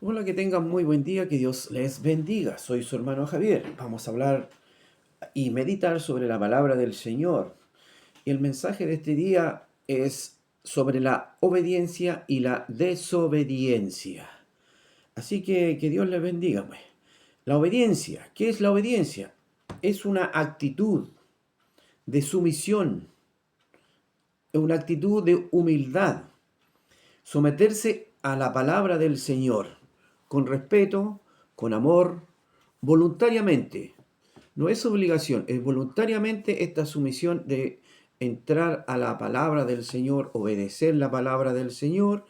Hola, que tengan muy buen día, que Dios les bendiga. Soy su hermano Javier. Vamos a hablar y meditar sobre la palabra del Señor. Y el mensaje de este día es sobre la obediencia y la desobediencia. Así que Dios les bendiga, pues. La obediencia, ¿qué es la obediencia? Es una actitud de sumisión, una actitud de humildad, someterse a la palabra del Señor, con respeto, con amor, voluntariamente. No es obligación, es voluntariamente esta sumisión de entrar a la palabra del Señor, obedecer la palabra del Señor,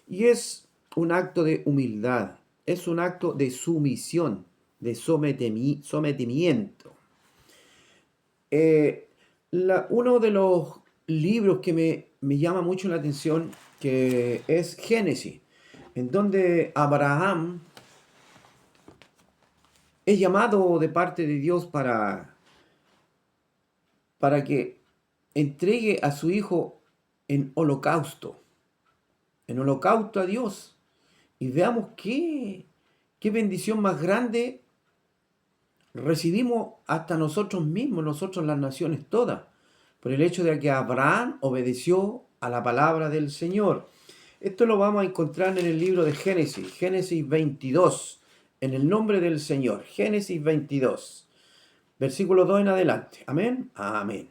y es un acto de humildad, es un acto de sumisión, de sometimiento. Eh, Uno de los libros que me llama mucho la atención, que es Génesis, en donde Abraham es llamado de parte de Dios para que entregue a su hijo en holocausto, a Dios. Y veamos qué bendición más grande recibimos hasta nosotros mismos, nosotros las naciones todas, por el hecho de que Abraham obedeció a la palabra del Señor. Esto lo vamos a encontrar en el libro de Génesis, Génesis 22, en el nombre del Señor, Génesis 22, versículo 2 en adelante. Amén, amén.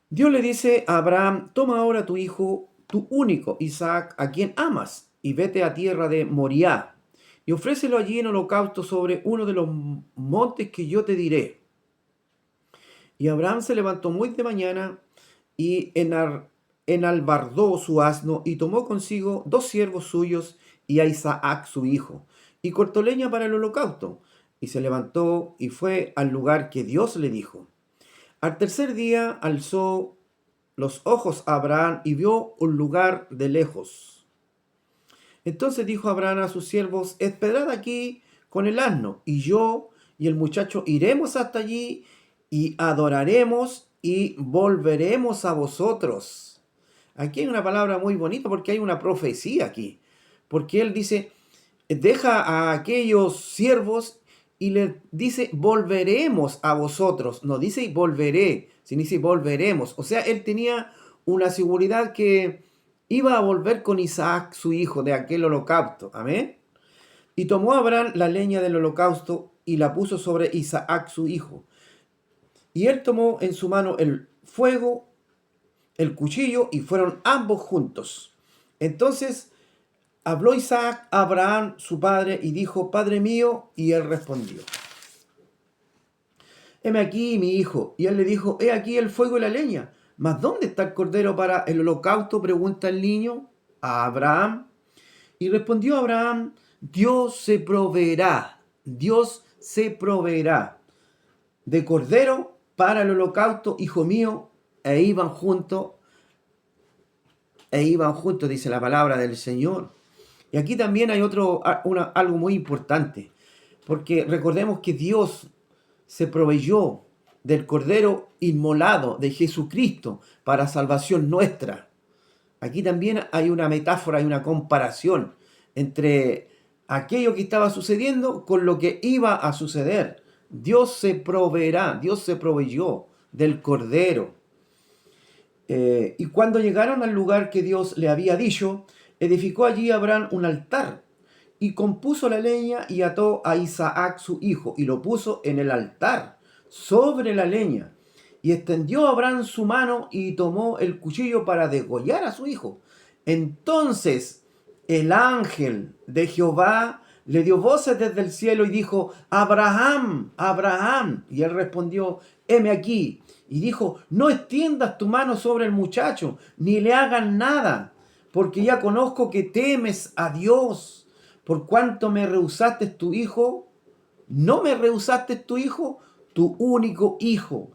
Dios le dice a Abraham: toma ahora tu hijo, tu único, Isaac, a quien amas, y vete a tierra de Moriah, y ofrécelo allí en holocausto sobre uno de los montes que yo te diré. Y Abraham se levantó muy de mañana y enalbardó su asno y tomó consigo 2 siervos suyos y a Isaac su hijo, y cortó leña para el holocausto, y se levantó y fue al lugar que Dios le dijo. Al tercer día alzó los ojos a Abraham y vio un lugar de lejos. Entonces dijo Abraham a sus siervos: esperad aquí con el asno, y yo y el muchacho iremos hasta allí y adoraremos y volveremos a vosotros. Aquí hay una palabra muy bonita porque hay una profecía aquí. Porque él dice, deja a aquellos siervos y le dice: volveremos a vosotros. No dice volveré, sino dice volveremos. O sea, él tenía una seguridad que iba a volver con Isaac, su hijo, de aquel holocausto. Amén. Y tomó Abraham la leña del holocausto y la puso sobre Isaac, su hijo. Y él tomó en su mano el fuego, el cuchillo, y fueron ambos juntos. Entonces habló Isaac a Abraham, su padre, y dijo: Padre mío. Y él respondió: heme aquí, mi hijo. Y él le dijo: he aquí el fuego y la leña, mas ¿dónde está el cordero para el holocausto?, pregunta el niño a Abraham. Y respondió Abraham: Dios se proveerá de cordero para el holocausto, hijo mío. E iban juntos, dice la palabra del Señor. Y aquí también hay algo muy importante, porque recordemos que Dios se proveyó del Cordero inmolado de Jesucristo para salvación nuestra. Aquí también hay una metáfora, hay una comparación entre aquello que estaba sucediendo con lo que iba a suceder. Dios se proveerá, Dios se proveyó del Cordero. Y cuando llegaron al lugar que Dios le había dicho, edificó allí Abraham un altar y compuso la leña y ató a Isaac su hijo y lo puso en el altar sobre la leña. Y extendió Abraham su mano y tomó el cuchillo para degollar a su hijo. Entonces el ángel de Jehová le dio voces desde el cielo y dijo: Abraham, Abraham. Y él respondió: heme aquí. Y dijo: no extiendas tu mano sobre el muchacho, ni le hagas nada, porque ya conozco que temes a Dios. Por cuanto me rehusaste tu hijo, no me rehusaste tu hijo, tu único hijo.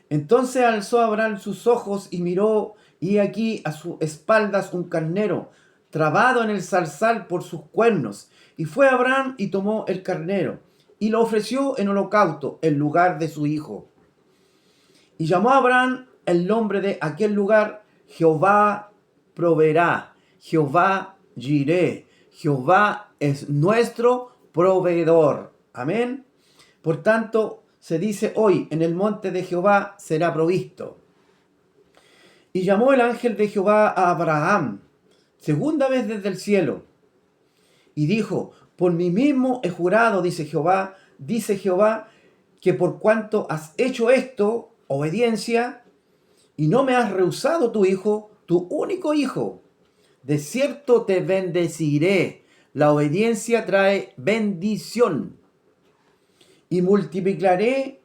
Entonces alzó Abraham sus ojos y miró, y aquí a sus espaldas un carnero, trabado en el zarzal por sus cuernos. Y fue Abraham y tomó el carnero, y lo ofreció en holocausto en lugar de su hijo. Y llamó a Abraham el nombre de aquel lugar: Jehová proveerá, Jehová Jireh, Jehová es nuestro proveedor. Amén. Por tanto, se dice hoy, en el monte de Jehová será provisto. Y llamó el ángel de Jehová a Abraham, segunda vez desde el cielo, y dijo, por mí mismo he jurado, dice Jehová, que por cuanto has hecho esto, obediencia, y no me has rehusado tu hijo, tu único hijo, de cierto te bendeciré. La obediencia trae bendición. Y multiplicaré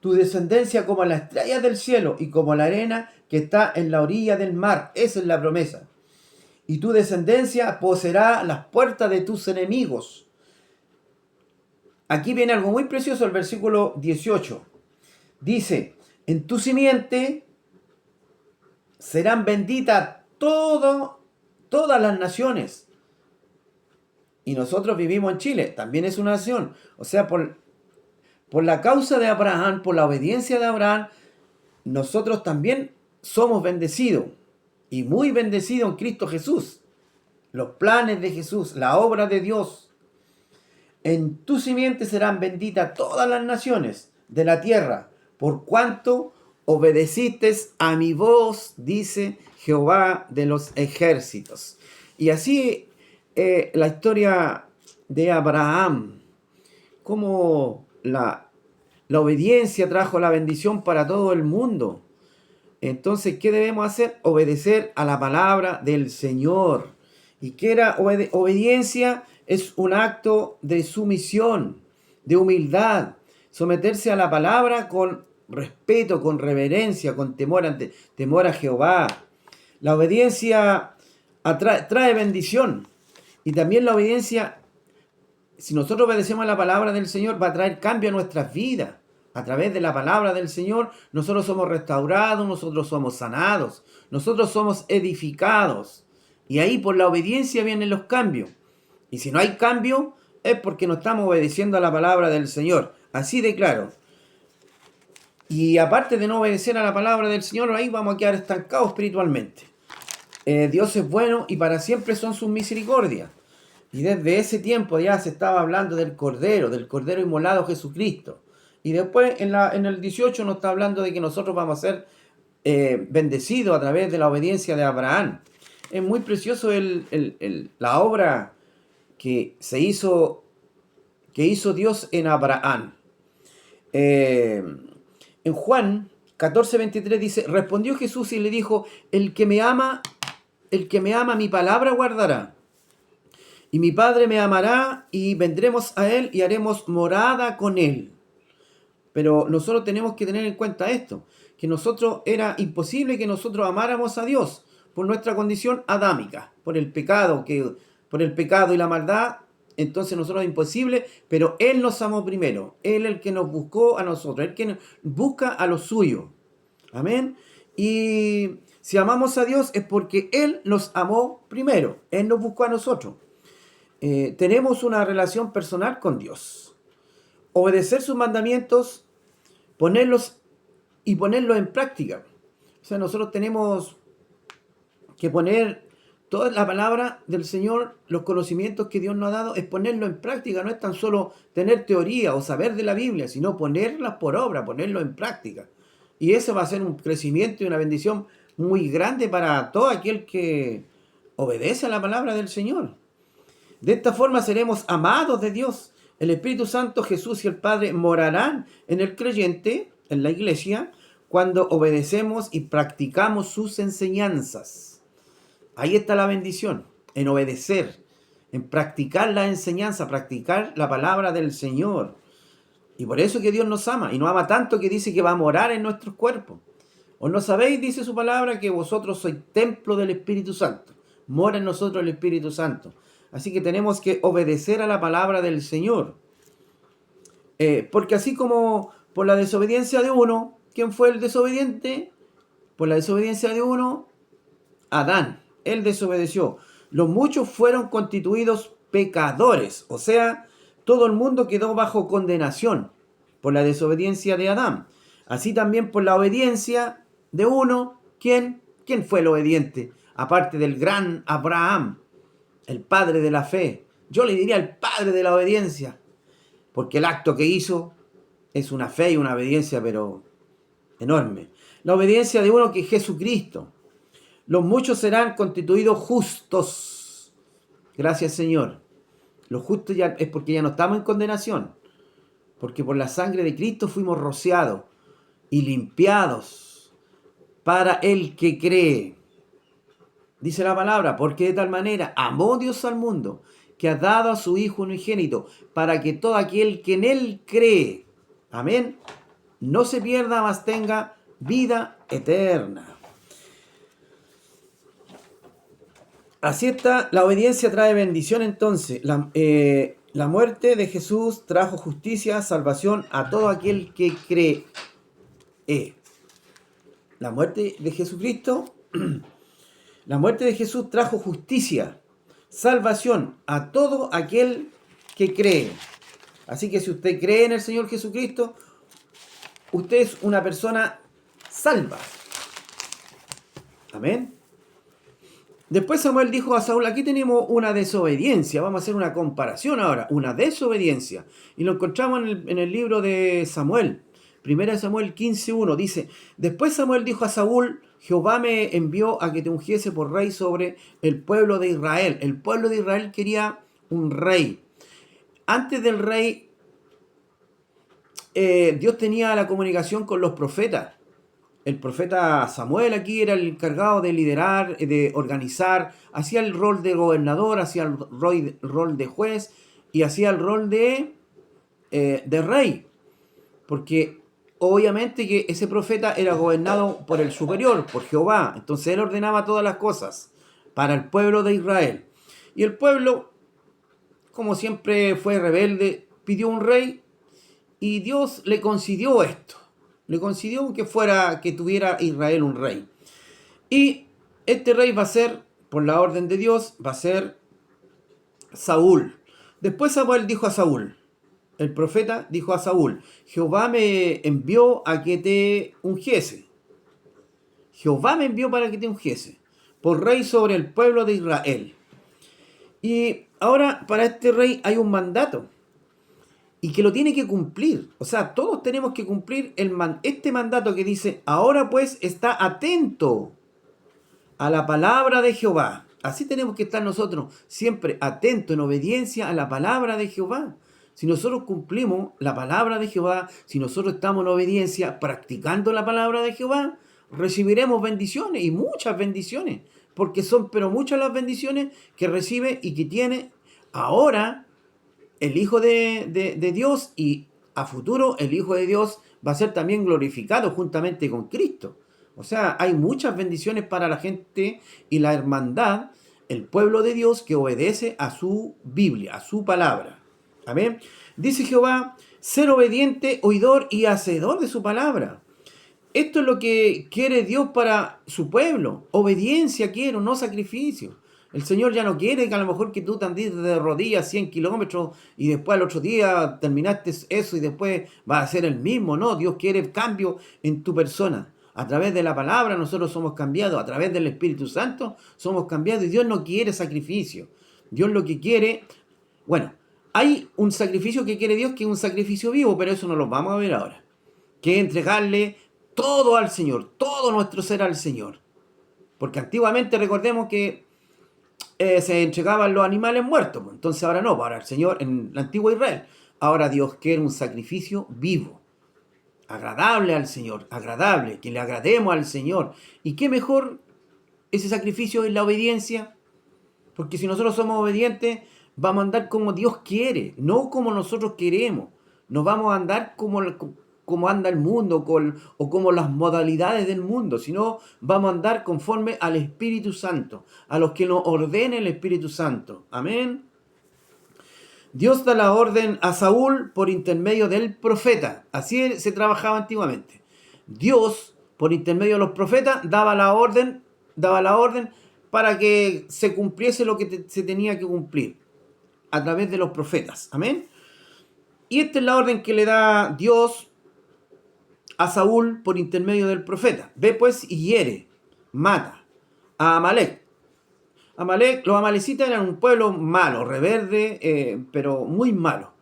tu descendencia como las estrellas del cielo y como la arena que está en la orilla del mar. Esa es la promesa. Y tu descendencia poseerá las puertas de tus enemigos. Aquí viene algo muy precioso, el versículo 18. Dice, en tu simiente serán benditas todas las naciones. Y nosotros vivimos en Chile, también es una nación. O sea, por la causa de Abraham, por la obediencia de Abraham, nosotros también somos bendecidos. Y muy bendecidos en Cristo Jesús. Los planes de Jesús, la obra de Dios. En tu simiente serán benditas todas las naciones de la tierra, por cuanto obedeciste a mi voz, dice Jehová de los ejércitos. Y así la historia de Abraham, como la obediencia trajo la bendición para todo el mundo. Entonces, ¿qué debemos hacer? Obedecer a la palabra del Señor. ¿Y qué era obediencia? Es un acto de sumisión, de humildad, someterse a la palabra con respeto, con reverencia, con temor a Jehová. La obediencia trae bendición. Y también la obediencia, si nosotros obedecemos a la palabra del Señor, va a traer cambio a nuestras vidas. A través de la palabra del Señor, nosotros somos restaurados, nosotros somos sanados, nosotros somos edificados. Y ahí por la obediencia vienen los cambios. Y si no hay cambio, es porque no estamos obedeciendo a la palabra del Señor. Así de claro. Y aparte de no obedecer a la palabra del Señor, ahí vamos a quedar estancados espiritualmente. Dios es bueno y para siempre son sus misericordias. Y desde ese tiempo ya se estaba hablando del Cordero inmolado Jesucristo. Y después en el 18 nos está hablando de que nosotros vamos a ser bendecidos a través de la obediencia de Abraham. Es muy precioso la obra que hizo Dios en Abraham. En Juan 14:23 dice, respondió Jesús y le dijo, el que me ama mi palabra guardará. Y mi Padre me amará y vendremos a él y haremos morada con él. Pero nosotros tenemos que tener en cuenta esto, que era imposible que nosotros amáramos a Dios por nuestra condición adámica, por el pecado y la maldad. Entonces nosotros es imposible, pero Él nos amó primero. Él es el que nos buscó a nosotros, el que nos busca a los suyos. Amén. Y si amamos a Dios es porque Él nos amó primero. Él nos buscó a nosotros. Tenemos una relación personal con Dios. Obedecer sus mandamientos, ponerlos en práctica. O sea, nosotros tenemos que poner toda la palabra del Señor, los conocimientos que Dios nos ha dado, es ponerlo en práctica. No es tan solo tener teoría o saber de la Biblia, sino ponerlas por obra, ponerlo en práctica. Y eso va a ser un crecimiento y una bendición muy grande para todo aquel que obedece a la palabra del Señor. De esta forma seremos amados de Dios. El Espíritu Santo, Jesús y el Padre morarán en el creyente, en la iglesia, cuando obedecemos y practicamos sus enseñanzas. Ahí está la bendición, en obedecer, en practicar la enseñanza, practicar la palabra del Señor. Y por eso que Dios nos ama, y nos ama tanto que dice que va a morar en nuestros cuerpos. ¿O no sabéis, dice su palabra, que vosotros sois templo del Espíritu Santo? Mora en nosotros el Espíritu Santo. Así que tenemos que obedecer a la palabra del Señor. Porque así como por la desobediencia de uno, ¿quién fue el desobediente? Por la desobediencia de uno, Adán. Él desobedeció. Los muchos fueron constituidos pecadores. O sea, todo el mundo quedó bajo condenación por la desobediencia de Adán. Así también por la obediencia de uno. ¿Quién fue el obediente? Aparte del gran Abraham. el padre de la fe. Yo le diría el padre de la obediencia, porque el acto que hizo es una fe y una obediencia, pero enorme. La obediencia de uno que es Jesucristo. Los muchos serán constituidos justos. Gracias, Señor. Los justos ya es porque ya no estamos en condenación, porque por la sangre de Cristo fuimos rociados y limpiados para el que cree. Dice la palabra, porque de tal manera amó Dios al mundo, que ha dado a su Hijo unigénito, para que todo aquel que en Él cree, amén, no se pierda, mas tenga vida eterna. Así está, la obediencia trae bendición entonces. La muerte de Jesús trajo justicia, salvación a todo aquel que cree. La muerte de Jesucristo, la muerte de Jesús trajo justicia, salvación a todo aquel que cree. Así que si usted cree en el Señor Jesucristo, usted es una persona salva. Amén. Después Samuel dijo a Saúl, aquí tenemos una desobediencia, vamos a hacer una comparación ahora, una desobediencia. Y lo encontramos en el libro de Samuel, 1 Samuel 15:1, dice, después Samuel dijo a Saúl, Jehová me envió a que te ungiese por rey sobre el pueblo de Israel. El pueblo de Israel quería un rey. Antes del rey, Dios tenía la comunicación con los profetas. El profeta Samuel aquí era el encargado de liderar, de organizar, hacía el rol de gobernador, hacía el rol de juez y hacía el rol de rey. Porque obviamente que ese profeta era gobernado por el superior, por Jehová. Entonces él ordenaba todas las cosas para el pueblo de Israel. Y el pueblo, como siempre fue rebelde, pidió un rey y Dios le concedió esto. Le concedió que tuviera Israel un rey. Y este rey va a ser, por la orden de Dios, va a ser Saúl. Después Samuel dijo a Saúl, el profeta dijo a Saúl, Jehová me envió a que te ungiese. Jehová me envió para que te ungiese por rey sobre el pueblo de Israel. Y ahora para este rey hay un mandato. Y que lo tiene que cumplir. O sea, todos tenemos que cumplir este mandato que dice, ahora pues está atento a la palabra de Jehová. Así tenemos que estar nosotros siempre atentos en obediencia a la palabra de Jehová. Si nosotros cumplimos la palabra de Jehová, si nosotros estamos en obediencia practicando la palabra de Jehová, recibiremos bendiciones y muchas bendiciones. Porque son pero muchas las bendiciones que recibe y que tiene ahora el Hijo de Dios, y a futuro el Hijo de Dios va a ser también glorificado juntamente con Cristo. O sea, hay muchas bendiciones para la gente y la hermandad, el pueblo de Dios que obedece a su Biblia, a su palabra. Amén. Dice Jehová, ser obediente, oidor y hacedor de su palabra. Esto es lo que quiere Dios para su pueblo. Obediencia quiero, no sacrificio. El Señor ya no quiere que a lo mejor que tú te andes de rodillas 100 kilómetros y después al otro día terminaste eso y después vas a ser el mismo. No, Dios quiere cambio en tu persona. A través de la palabra nosotros somos cambiados, a través del Espíritu Santo somos cambiados y Dios no quiere sacrificio. Dios lo que quiere, bueno, hay un sacrificio que quiere Dios que es un sacrificio vivo, pero eso no lo vamos a ver ahora. Que es entregarle todo al Señor, todo nuestro ser al Señor. Porque antiguamente recordemos que se entregaban los animales muertos. Entonces ahora no, ahora el Señor en el antiguo Israel. Ahora Dios quiere un sacrificio vivo, agradable al Señor, agradable, que le agrademos al Señor. ¿Y qué mejor ese sacrificio es la obediencia? Porque si nosotros somos obedientes, vamos a andar como Dios quiere, no como nosotros queremos. No vamos a andar como anda el mundo o como las modalidades del mundo, sino vamos a andar conforme al Espíritu Santo, a los que nos ordene el Espíritu Santo. Amén. Dios da la orden a Saúl por intermedio del profeta. Así se trabajaba antiguamente. Dios, por intermedio de los profetas, daba la orden para que se cumpliese lo que se tenía que cumplir a través de los profetas. Amén. Y esta es la orden que le da Dios a Saúl por intermedio del profeta. Ve pues y hiere, mata a Amalek. Los amalecitas eran un pueblo malo, rebelde, pero muy malo.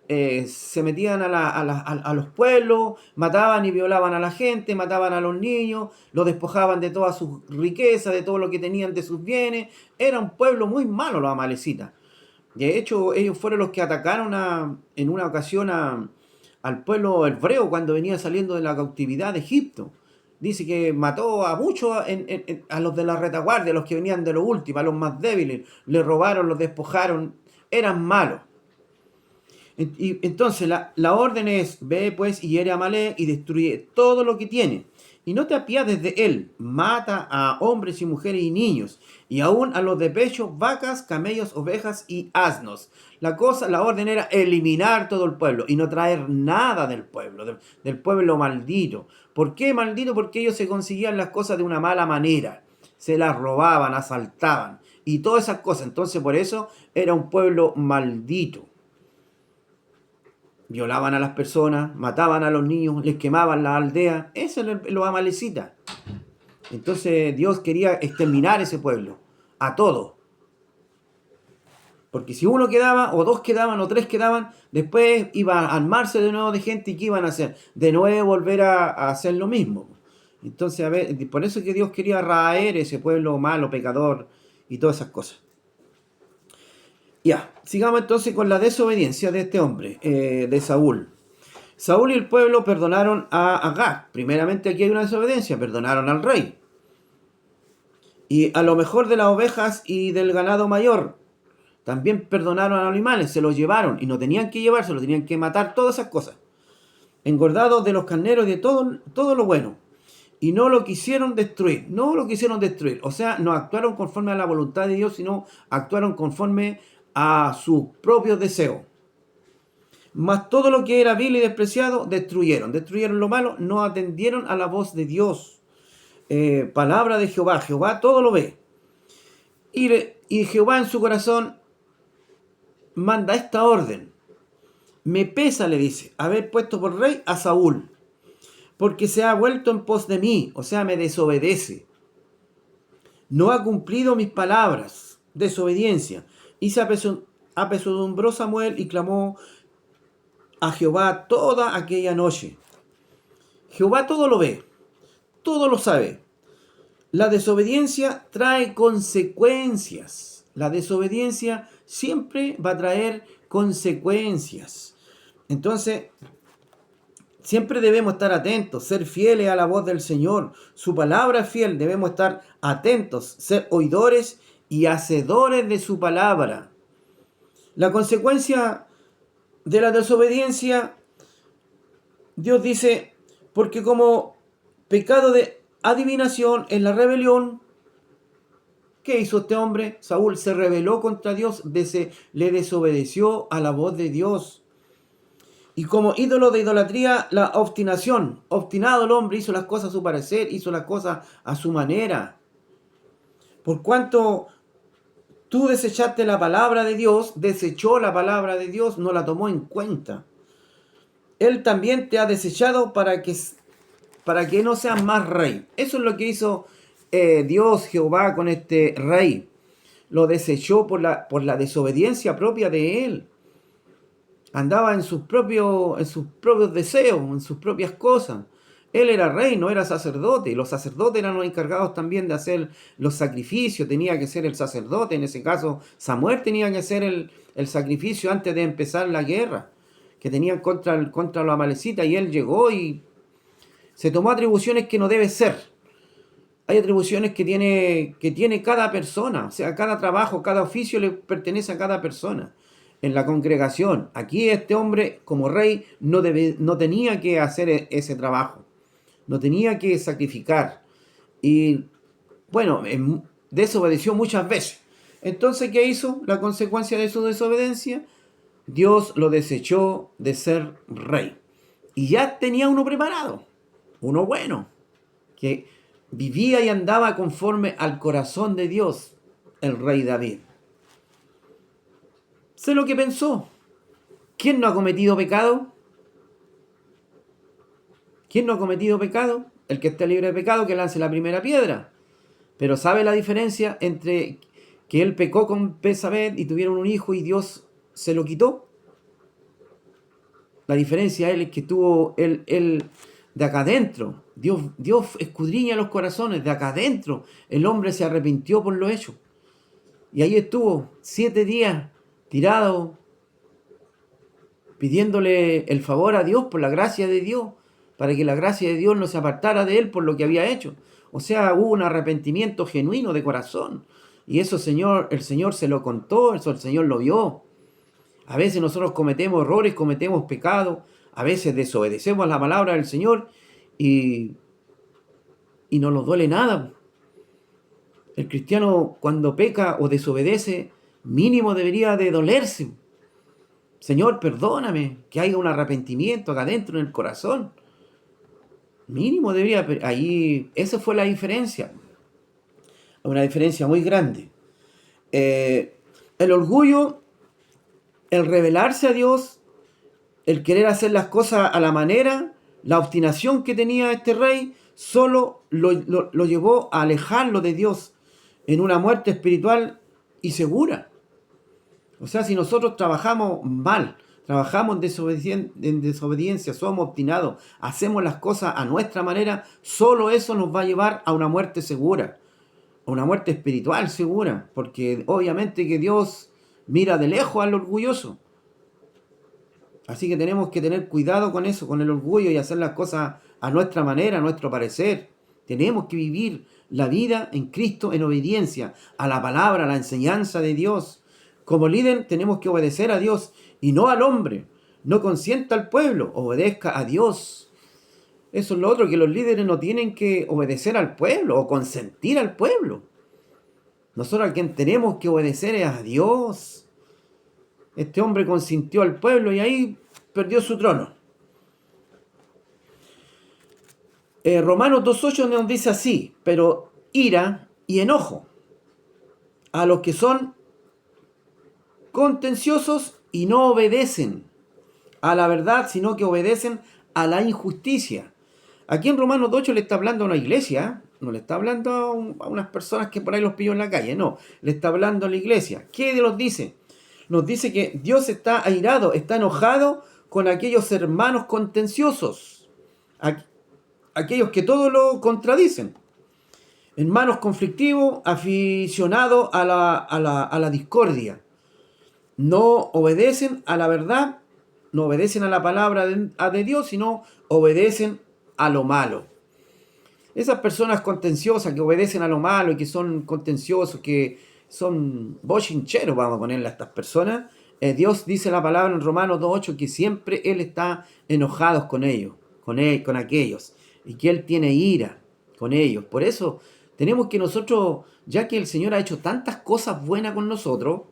Se metían a los pueblos, mataban y violaban a la gente, mataban a los niños, los despojaban de todas sus riquezas, de todo lo que tenían de sus bienes. Era un pueblo muy malo los amalecitas. De hecho, ellos fueron los que atacaron en una ocasión al pueblo hebreo cuando venía saliendo de la cautividad de Egipto. Dice que mató a muchos, a los de la retaguardia, a los que venían de lo último, a los más débiles. Le robaron, los despojaron, eran malos. Y entonces la orden es: ve pues y hiere a Amalek y destruye todo lo que tiene. Y no te apiades de él, mata a hombres y mujeres y niños, y aún a los de pecho, vacas, camellos, ovejas y asnos. La orden era eliminar todo el pueblo y no traer nada del pueblo, del pueblo maldito. ¿Por qué maldito? Porque ellos se conseguían las cosas de una mala manera. Se las robaban, asaltaban y todas esas cosas. Entonces por eso era un pueblo maldito. Violaban a las personas, mataban a los niños, les quemaban las aldeas. Eso es los amalecitas. Entonces Dios quería exterminar ese pueblo, a todos. Porque si uno quedaba, o dos quedaban, o tres quedaban, después iba a armarse de nuevo de gente. ¿Y qué iban a hacer? De nuevo volver a hacer lo mismo. Entonces, a ver, por eso es que Dios quería raer ese pueblo malo, pecador, y todas esas cosas. Ya, sigamos entonces con la desobediencia de este hombre, de Saúl. Saúl y el pueblo perdonaron a Agag. Primeramente aquí hay una desobediencia, perdonaron al rey. Y a lo mejor de las ovejas y del ganado mayor, también perdonaron a los animales, se los llevaron y no tenían que llevárselo, tenían que matar todas esas cosas. Engordados de los carneros y de todo lo bueno. Y no lo quisieron destruir, O sea, no actuaron conforme a la voluntad de Dios, sino actuaron conforme a sus propios deseos. Mas todo lo que era vil y despreciado, destruyeron lo malo, no atendieron a la voz de Dios. Palabra de Jehová todo lo ve. Y Jehová en su corazón manda esta orden. Me pesa, le dice, haber puesto por rey a Saúl, porque se ha vuelto en pos de mí, o sea, me desobedece. No ha cumplido mis palabras, desobediencia. Y se apesadumbró Samuel y clamó a Jehová toda aquella noche. Jehová todo lo ve, todo lo sabe. La desobediencia trae consecuencias. La desobediencia siempre va a traer consecuencias. Entonces, siempre debemos estar atentos, ser fieles a la voz del Señor. Su palabra es fiel, debemos estar atentos, ser oidores y hacedores de su palabra. La consecuencia de la desobediencia, Dios dice, porque como pecado de adivinación en la rebelión, ¿qué hizo este hombre? Saúl se rebeló contra Dios, le desobedeció a la voz de Dios. Y como ídolo de idolatría, la obstinación. Obstinado el hombre, hizo las cosas a su parecer, hizo las cosas a su manera. Por cuanto tú desechaste la palabra de Dios, desechó la palabra de Dios, no la tomó en cuenta. Él también te ha desechado para que no seas más rey. Eso es lo que hizo Dios, Jehová, con este rey. Lo desechó por la desobediencia propia de él. Andaba en sus propios deseos, en sus propias cosas. Él era rey, no era sacerdote. Y los sacerdotes eran los encargados también de hacer los sacrificios. Tenía que ser el sacerdote. En ese caso, Samuel tenía que hacer el sacrificio antes de empezar la guerra que tenían contra los amalecitas. Y él llegó y se tomó atribuciones que no debe ser. Hay atribuciones que tiene cada persona. O sea, cada trabajo, cada oficio le pertenece a cada persona. En la congregación, aquí este hombre como rey no tenía que hacer ese trabajo, no tenía que sacrificar y bueno, desobedeció muchas veces. Entonces, ¿qué hizo? La consecuencia de su desobediencia, Dios lo desechó de ser rey y ya tenía uno preparado, uno bueno, que vivía y andaba conforme al corazón de Dios, el rey David. Sé lo que pensó. ¿Quién no ha cometido pecado? ¿Quién no ha cometido pecado? El que esté libre de pecado, que lance la primera piedra. Pero ¿sabe la diferencia entre que él pecó con Betsabé y tuvieron un hijo y Dios se lo quitó. La diferencia es que tuvo él de acá adentro. Dios escudriña los corazones. De acá adentro el hombre se arrepintió por lo hecho. Y ahí estuvo 7 días tirado, pidiéndole el favor a Dios por la gracia de Dios, para que la gracia de Dios no se apartara de él por lo que había hecho. O sea, hubo un arrepentimiento genuino de corazón. Y eso el Señor se lo contó, eso el Señor lo vio. A veces nosotros cometemos errores, cometemos pecados, a veces desobedecemos la palabra del Señor y no nos duele nada. El cristiano cuando peca o desobedece, mínimo debería de dolerse. Señor, perdóname, que haya un arrepentimiento acá adentro en el corazón. Mínimo debería, ahí, esa fue la diferencia. Una diferencia muy grande. El orgullo, el rebelarse a Dios, el querer hacer las cosas a la manera, la obstinación que tenía este rey, solo lo llevó a alejarlo de Dios en una muerte espiritual y segura. O sea, si nosotros trabajamos mal, trabajamos en desobediencia, somos obstinados, hacemos las cosas a nuestra manera, solo eso nos va a llevar a una muerte segura, a una muerte espiritual segura, porque obviamente que Dios mira de lejos al orgulloso. Así que tenemos que tener cuidado con eso, con el orgullo y hacer las cosas a nuestra manera, a nuestro parecer. Tenemos que vivir la vida en Cristo en obediencia a la palabra, a la enseñanza de Dios. Como líder tenemos que obedecer a Dios y no al hombre. No consienta al pueblo, obedezca a Dios. Eso es lo otro, que los líderes no tienen que obedecer al pueblo o consentir al pueblo. Nosotros a quien tenemos que obedecer es a Dios. Este hombre consintió al pueblo y ahí perdió su trono. Romanos 2.8 nos dice así: pero ira y enojo a los que son contenciosos y no obedecen a la verdad, sino que obedecen a la injusticia. Aquí en Romanos 2.8 le está hablando a una iglesia, no le está hablando a unas personas que por ahí los pilló en la calle, no, le está hablando a la iglesia. ¿Qué nos dice? Nos dice que Dios está airado, está enojado con aquellos hermanos contenciosos, aquellos que todo lo contradicen. Hermanos conflictivos, aficionados a la discordia. No obedecen a la verdad, no obedecen a la palabra de Dios, sino obedecen a lo malo. Esas personas contenciosas que obedecen a lo malo y que son contenciosos, que son bochincheros, vamos a ponerle a estas personas, Dios dice la palabra en Romanos 2.8 que siempre Él está enojado con ellos, con aquellos, y que Él tiene ira con ellos. Por eso tenemos que nosotros, ya que el Señor ha hecho tantas cosas buenas con nosotros,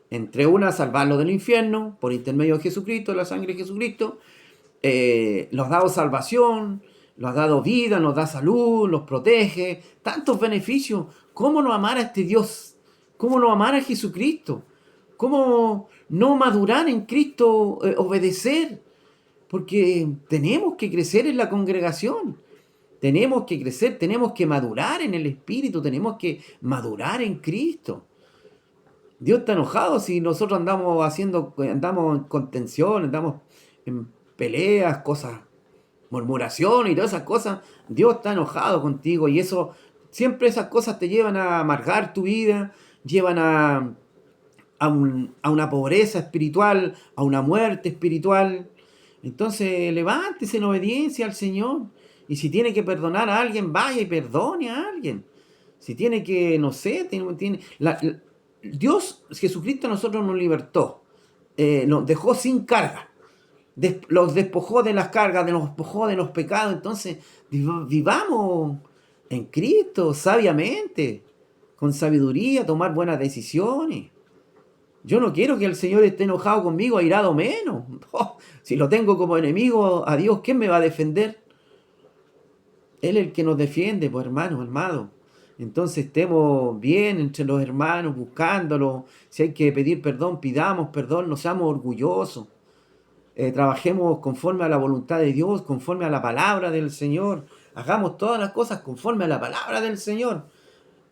entre una, salvarlo del infierno por intermedio de Jesucristo, de la sangre de Jesucristo, nos ha dado salvación, nos ha dado vida, nos da salud, nos protege, tantos beneficios. ¿Cómo no amar a este Dios? ¿Cómo no amar a Jesucristo? ¿Cómo no madurar en Cristo, obedecer? Porque tenemos que crecer en la congregación, tenemos que crecer, tenemos que madurar en el Espíritu, tenemos que madurar en Cristo. Dios está enojado si nosotros andamos en contención, andamos en peleas, cosas, murmuración y todas esas cosas. Dios está enojado contigo y eso, siempre esas cosas te llevan a amargar tu vida, llevan a una pobreza espiritual, a una muerte espiritual. Entonces levántese en obediencia al Señor. Y si tiene que perdonar a alguien, vaya y perdone a alguien. Si tiene que, no sé, Dios, Jesucristo, a nosotros nos libertó, nos dejó sin carga, los despojó de las cargas, nos despojó de los pecados. Entonces vivamos en Cristo sabiamente, con sabiduría, tomar buenas decisiones. Yo no quiero que el Señor esté enojado conmigo, airado menos. Oh, si lo tengo como enemigo a Dios, ¿quién me va a defender? Él es el que nos defiende, pues hermano. Entonces estemos bien entre los hermanos, buscándolo. Si hay que pedir perdón, pidamos perdón, no seamos orgullosos. Trabajemos conforme a la voluntad de Dios, conforme a la palabra del Señor. Hagamos todas las cosas conforme a la palabra del Señor.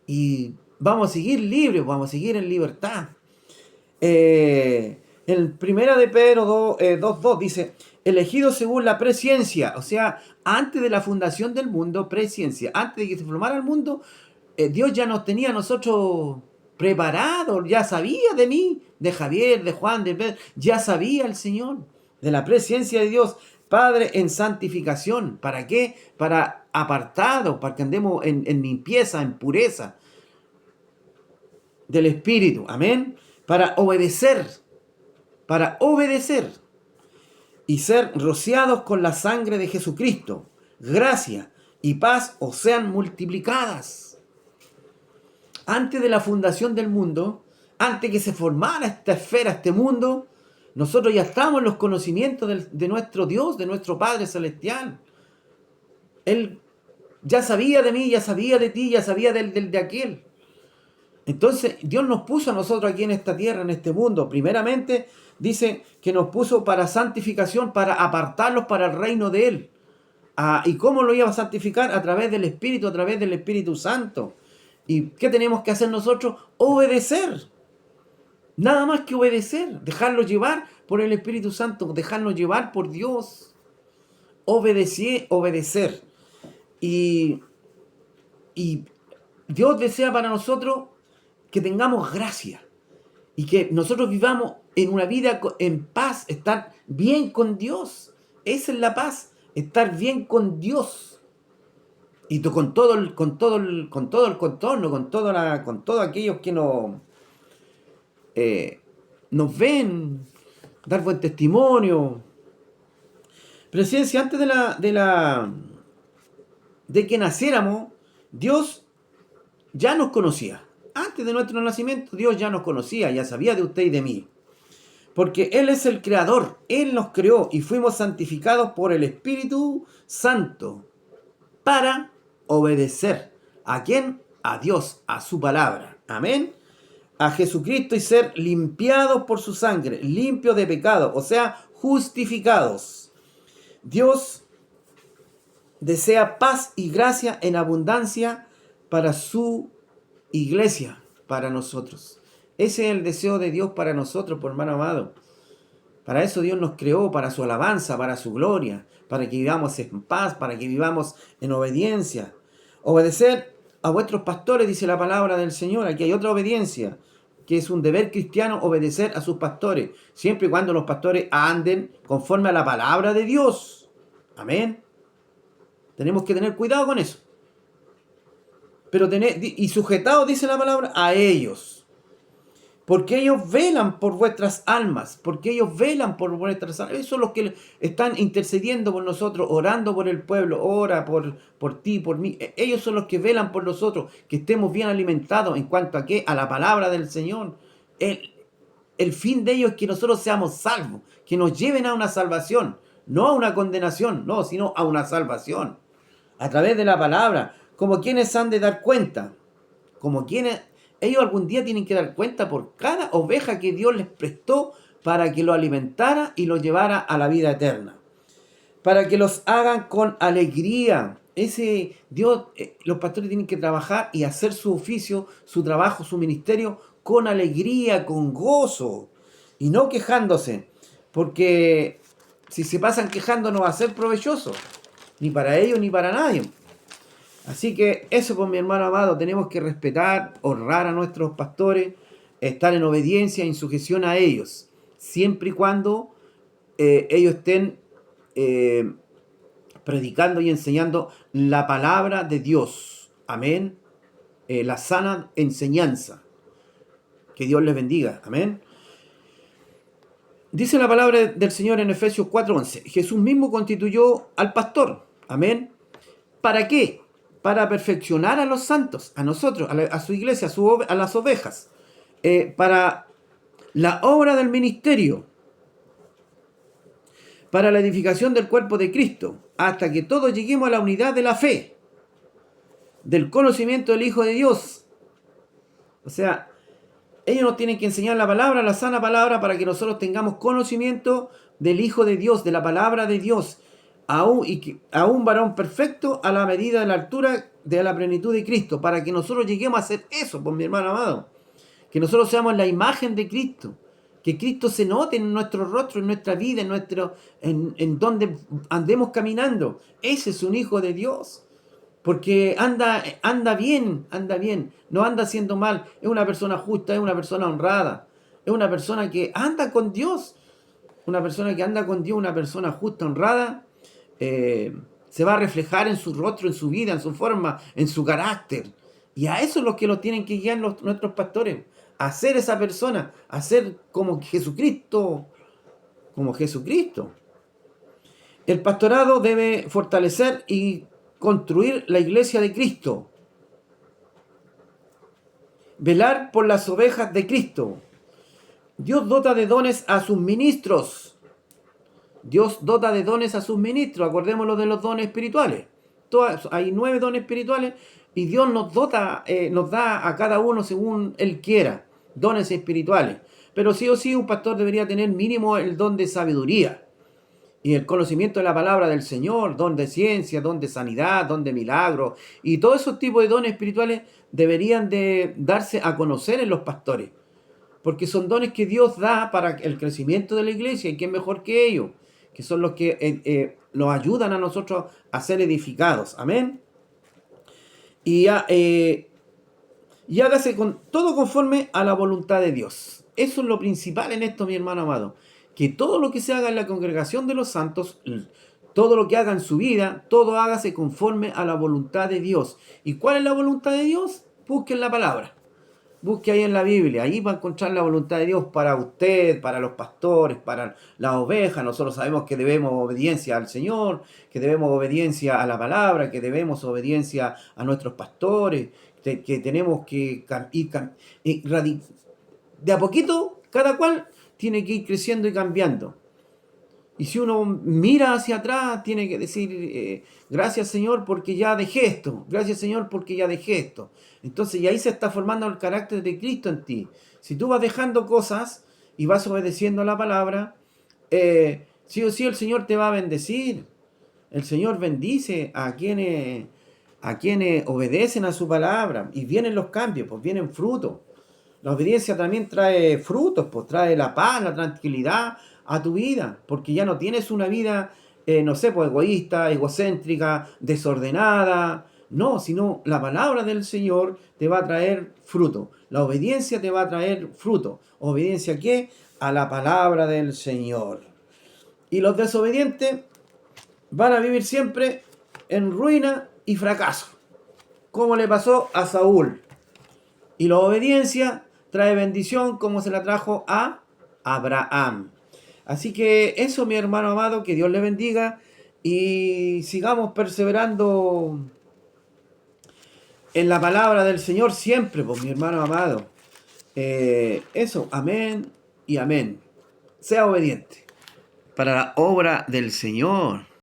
Y vamos a seguir libres, vamos a seguir en libertad. En primera de Pedro 2:2 dice, elegido según la presciencia, o sea, antes de la fundación del mundo, presciencia, antes de que se formara el mundo, Dios ya nos tenía a nosotros preparados, ya sabía de mí, de Javier, de Juan, de Pedro, ya sabía el Señor, de la presencia de Dios, Padre en santificación. ¿Para qué? Para apartados, para que andemos en limpieza, en pureza del Espíritu, amén, para obedecer y ser rociados con la sangre de Jesucristo. Gracia y paz os sean multiplicadas. Antes de la fundación del mundo, antes que se formara esta esfera, este mundo, nosotros ya estamos en los conocimientos de nuestro Dios, de nuestro Padre Celestial. Él ya sabía de mí, ya sabía de ti, ya sabía de aquel. Entonces, Dios nos puso a nosotros aquí en esta tierra, en este mundo. Primeramente, dice que nos puso para santificación, para apartarlos para el reino de Él. ¿Y cómo lo iba a santificar? A través del Espíritu Santo. ¿Y qué tenemos que hacer nosotros? Obedecer. Nada más que obedecer. Dejarnos llevar por el Espíritu Santo. Dejarnos llevar por Dios. Obedecer. Y Dios desea para nosotros que tengamos gracia y que nosotros vivamos en una vida en paz, estar bien con Dios. Esa es la paz, estar bien con Dios y con todo el contorno, con todos aquellos que nos ven, dar buen testimonio. Presencia, antes de que naciéramos, Dios ya nos conocía. Antes de nuestro nacimiento, Dios ya nos conocía, ya sabía de usted y de mí. Porque Él es el creador, Él nos creó y fuimos santificados por el Espíritu Santo para obedecer. ¿A quién? A Dios, a su palabra. Amén. A Jesucristo y ser limpiados por su sangre, limpios de pecado, o sea, justificados. Dios desea paz y gracia en abundancia para su iglesia, para nosotros. Ese es el deseo de Dios para nosotros, por hermano amado. Para eso Dios nos creó, para su alabanza, para su gloria, para que vivamos en paz, para que vivamos en obediencia. Obedecer a vuestros pastores, dice la palabra del Señor. Aquí hay otra obediencia, que es un deber cristiano, obedecer a sus pastores, siempre y cuando los pastores anden conforme a la palabra de Dios. Amén. Tenemos que tener cuidado con eso. Pero y sujetados, dice la palabra, a ellos. Porque ellos velan por vuestras almas. Porque ellos velan por vuestras almas. Esos son los que están intercediendo por nosotros, orando por el pueblo. Ora por ti, por mí. Ellos son los que velan por nosotros, que estemos bien alimentados en cuanto a qué, a la palabra del Señor. El fin de ellos es que nosotros seamos salvos, que nos lleven a una salvación, no a una condenación, no, sino a una salvación. A través de la palabra, como quienes han de dar cuenta, como quienes, ellos algún día tienen que dar cuenta por cada oveja que Dios les prestó para que lo alimentara y lo llevara a la vida eterna. Para que los hagan con alegría. Ese Dios, los pastores tienen que trabajar y hacer su oficio, su trabajo, su ministerio con alegría, con gozo y no quejándose, porque si se pasan quejando no va a ser provechoso, ni para ellos ni para nadie. Así que eso, pues, mi hermano amado, tenemos que respetar, honrar a nuestros pastores, estar en obediencia, en sujeción a ellos, siempre y cuando ellos estén predicando y enseñando la palabra de Dios. Amén. La sana enseñanza. Que Dios les bendiga. Amén. Dice la palabra del Señor en Efesios 4:11. Jesús mismo constituyó al pastor. Amén. ¿Para qué? Para perfeccionar a los santos, a nosotros, a su iglesia, a las ovejas. Para la obra del ministerio. Para la edificación del cuerpo de Cristo, hasta que todos lleguemos a la unidad de la fe, del conocimiento del Hijo de Dios. O sea, ellos nos tienen que enseñar la palabra, la sana palabra, para que nosotros tengamos conocimiento del Hijo de Dios, de la palabra de Dios. a un varón perfecto a la medida de la altura de la plenitud de Cristo, para que nosotros lleguemos a hacer eso, pues mi hermano amado, que nosotros seamos la imagen de Cristo, que Cristo se note en nuestro rostro, en nuestra vida, en donde andemos caminando. Ese es un hijo de Dios, porque anda bien, no anda haciendo mal, es una persona justa, es una persona honrada, es una persona que anda con Dios, una persona que anda con Dios, una persona justa, honrada, se va a reflejar en su rostro, en su vida, en su forma, en su carácter. Y a eso es lo que los tienen que guiar nuestros pastores, a ser esa persona, a ser como Jesucristo, como Jesucristo. El pastorado debe fortalecer y construir la iglesia de Cristo, velar por las ovejas de Cristo. Dios dota de dones a sus ministros. Dios dota de dones a sus ministros. Acordémonos de los dones espirituales. Hay 9 dones espirituales y Dios nos da a cada uno según Él quiera, dones espirituales. Pero sí o sí un pastor debería tener mínimo el don de sabiduría y el conocimiento de la palabra del Señor, don de ciencia, don de sanidad, don de milagro, y todos esos tipos de dones espirituales deberían de darse a conocer en los pastores, porque son dones que Dios da para el crecimiento de la iglesia, y quién mejor que ellos, que son los que nos ayudan a nosotros a ser edificados. Amén. Y hágase todo conforme a la voluntad de Dios. Eso es lo principal en esto, mi hermano amado. Que todo lo que se haga en la congregación de los santos, todo lo que haga en su vida, todo hágase conforme a la voluntad de Dios. ¿Y cuál es la voluntad de Dios? Busquen la palabra. Busque ahí en la Biblia, ahí va a encontrar la voluntad de Dios para usted, para los pastores, para las ovejas. Nosotros sabemos que debemos obediencia al Señor, que debemos obediencia a la palabra, que debemos obediencia a nuestros pastores, que tenemos que ir de a poquito, cada cual tiene que ir creciendo y cambiando. Y si uno mira hacia atrás, tiene que decir, gracias Señor porque ya dejé esto, gracias Señor porque ya dejé esto. Entonces, y ahí se está formando el carácter de Cristo en ti. Si tú vas dejando cosas y vas obedeciendo a la palabra, sí o sí el Señor te va a bendecir. El Señor bendice a quienes obedecen a su palabra. Y vienen los cambios, pues vienen frutos. La obediencia también trae frutos, pues trae la paz, la tranquilidad a tu vida, porque ya no tienes una vida, no sé, pues egoísta, egocéntrica, desordenada. No, sino la palabra del Señor te va a traer fruto. La obediencia te va a traer fruto. ¿Obediencia a qué? A la palabra del Señor. Y los desobedientes van a vivir siempre en ruina y fracaso, como le pasó a Saúl. Y la obediencia trae bendición como se la trajo a Abraham. Así que eso, mi hermano amado, que Dios le bendiga y sigamos perseverando en la palabra del Señor siempre, pues mi hermano amado. Eso, amén y amén. Sea obediente para la obra del Señor.